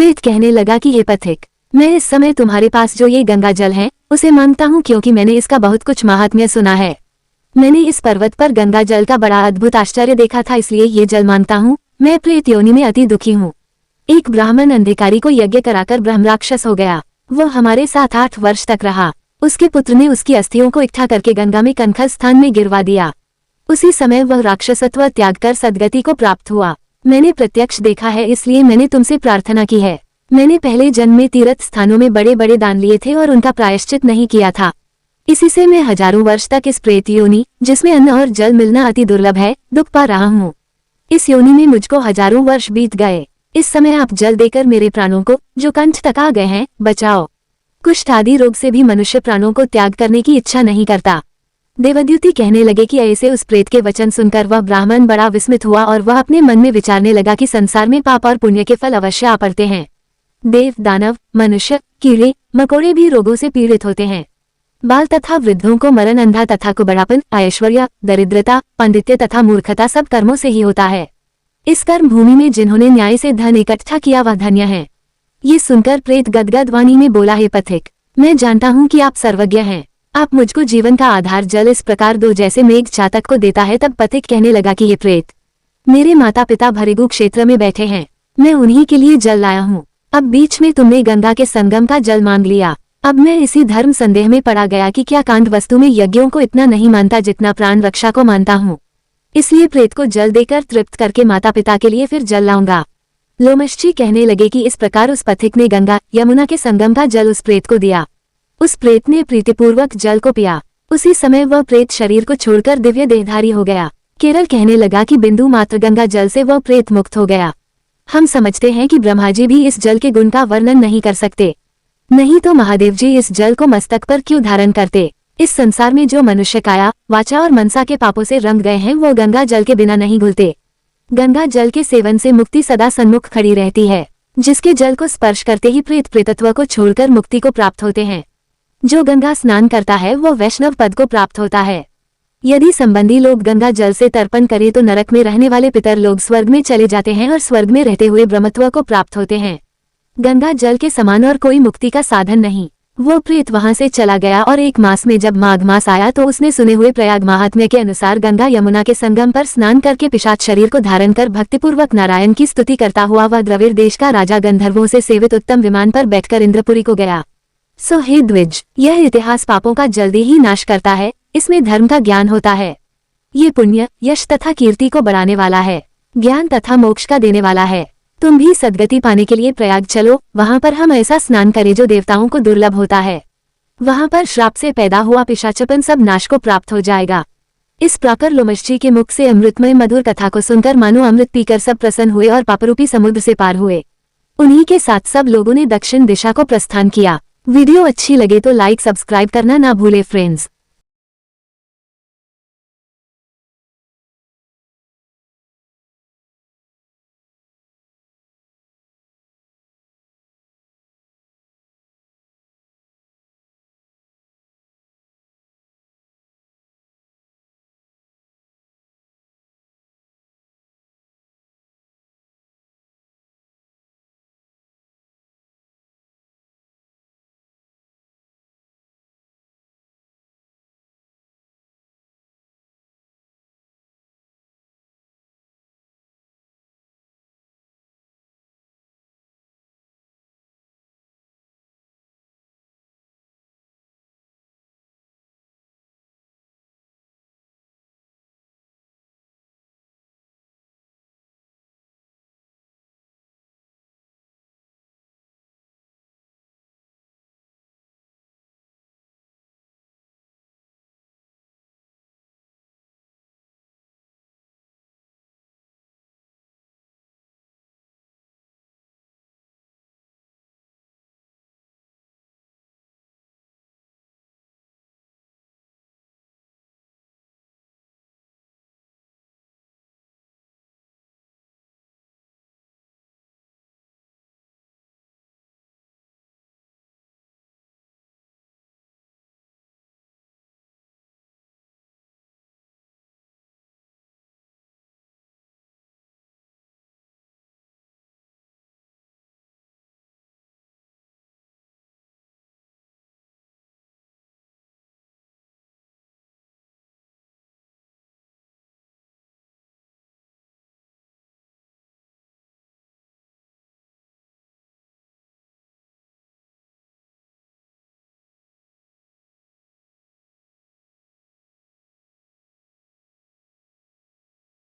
प्रेत कहने लगा कि हे पथिक, मैं इस समय तुम्हारे पास जो ये गंगा जल है उसे मांगता हूँ, क्योंकि मैंने इसका बहुत कुछ महात्म्य सुना है। मैंने इस पर्वत पर गंगा जल का बड़ा अद्भुत आश्चर्य देखा था, इसलिए ये जल मांगता हूँ। मैं प्रेत योनि में अति दुखी हूँ। एक ब्राह्मण अंधिकारी को यज्ञ कराकर ब्रह्मराक्षस हो गया। वह हमारे साथ 8 वर्ष तक रहा। उसके पुत्र ने उसकी अस्थियों को इकट्ठा करके गंगा में कनखल स्थान में गिरवा दिया। उसी समय वह राक्षसत्व त्याग कर सद्गति को प्राप्त हुआ। मैंने प्रत्यक्ष देखा है, इसलिए मैंने तुमसे प्रार्थना की है। मैंने पहले जन्म में तीर्थ स्थानों में बड़े बड़े दान लिए थे और उनका प्रायश्चित नहीं किया था। इसी से मैं हजारों वर्ष तक इस प्रेत योनि, जिसमें अन्न और जल मिलना अति दुर्लभ है, दुख पा रहा हूँ। इस योनि में मुझको हजारों वर्ष बीत गए। इस समय आप जल देकर मेरे प्राणों को, जो कंठ तक आ गए हैं, बचाओ। कुष्ठ आदि रोग से भी मनुष्य प्राणों को त्याग करने की इच्छा नहीं करता। देवद्युति कहने लगे कि ऐसे उस प्रेत के वचन सुनकर वह ब्राह्मण बड़ा विस्मित हुआ और वह अपने मन में विचारने लगा कि संसार में पाप और पुण्य के फल अवश्य आ पड़ते हैं। देव, दानव, मनुष्य, कीड़े मकोड़े भी रोगों से पीड़ित होते हैं। बाल तथा वृद्धों को मरण, अंधा तथा कुबड़ापन, ऐश्वर्य, दरिद्रता, पांडित्य तथा मूर्खता सब कर्मों से ही होता है। इस कर्म भूमि में जिन्होंने न्याय से धन इकट्ठा किया वह धन्य है। ये सुनकर प्रेत गदगद वाणी में बोला, हे पथिक, मैं जानता हूँ कि आप सर्वज्ञ हैं। आप मुझको जीवन का आधार जल इस प्रकार दो जैसे मेघ चातक को देता है। तब पथिक कहने लगा कि हे प्रेत, मेरे माता पिता भृगु क्षेत्र में बैठे हैं, मैं उन्हीं के लिए जल लाया हूँ। अब बीच में तुमने गंगा के संगम का जल मांग लिया। अब मैं इसी धर्म संदेह में पड़ा गया कि क्या कांड वस्तु में यज्ञों को इतना नहीं मानता जितना प्राण रक्षा को मानता हूँ। इसलिए प्रेत को जल देकर तृप्त करके माता पिता के लिए फिर जल लाऊंगा। लोमशजी कहने लगे कि इस प्रकार उस पथिक ने गंगा यमुना के संगम का जल उस प्रेत को दिया। उस प्रेत ने प्रीतिपूर्वक जल को पिया। उसी समय वह प्रेत शरीर को छोड़कर दिव्य देहधारी हो गया। केरल कहने लगा कि बिंदु मात्र गंगा जल से वह प्रेत मुक्त हो गया। हम समझते हैं कि ब्रह्मा जी भी इस जल के गुण का वर्णन नहीं कर सकते, नहीं तो महादेव जी इस जल को मस्तक पर क्यों धारण करते। इस संसार में जो मनुष्य काया, वाचा और मनसा के पापों से रंग गए हैं वो गंगा जल के बिना नहीं घुलते। गंगा जल के सेवन से मुक्ति सदा सन्मुख खड़ी रहती है। जिसके जल को स्पर्श करते ही प्रेत प्रेतत्व को छोड़कर मुक्ति को प्राप्त होते हैं। जो गंगा स्नान करता है वो वैष्णव पद को प्राप्त होता है। यदि संबंधी लोग गंगा जल से तर्पण करें तो नरक में रहने वाले पितर लोग स्वर्ग में चले जाते हैं और स्वर्ग में रहते हुए ब्रह्मत्व को प्राप्त होते हैं। गंगा जल के समान और कोई मुक्ति का साधन नहीं। वो प्रेत वहां से चला गया और 1 मास में जब माघ मास आया तो उसने सुने हुए प्रयाग महात्म्य के अनुसार गंगा यमुना के संगम पर स्नान करके पिशाच शरीर को धारण कर भक्तिपूर्वक नारायण की स्तुति करता हुआ वह द्रविड़ देश का राजा गंधर्वों से सेवित उत्तम विमान पर बैठकर इंद्रपुरी को गया। सो हे द्विज, यह इतिहास पापों का जल्दी ही नाश करता है। इसमें धर्म का ज्ञान होता है। ये पुण्य, यश तथा कीर्ति को बढ़ाने वाला है, ज्ञान तथा मोक्ष का देने वाला है। तुम भी सद्गति पाने के लिए प्रयाग चलो। वहां पर हम ऐसा स्नान करें जो देवताओं को दुर्लभ होता है। वहां पर श्राप से पैदा हुआ पिशाचपन सब नाश को प्राप्त हो जाएगा। इस प्रकार लोमशजी के मुख से अमृतमय मधुर कथा को सुनकर मानो अमृत पीकर सब प्रसन्न हुए और पापरूपी समुद्र से पार हुए। उन्हीं के साथ सब लोगों ने दक्षिण दिशा को प्रस्थान किया। वीडियो अच्छी लगे तो लाइक सब्सक्राइब करना ना भूले फ्रेंड्स।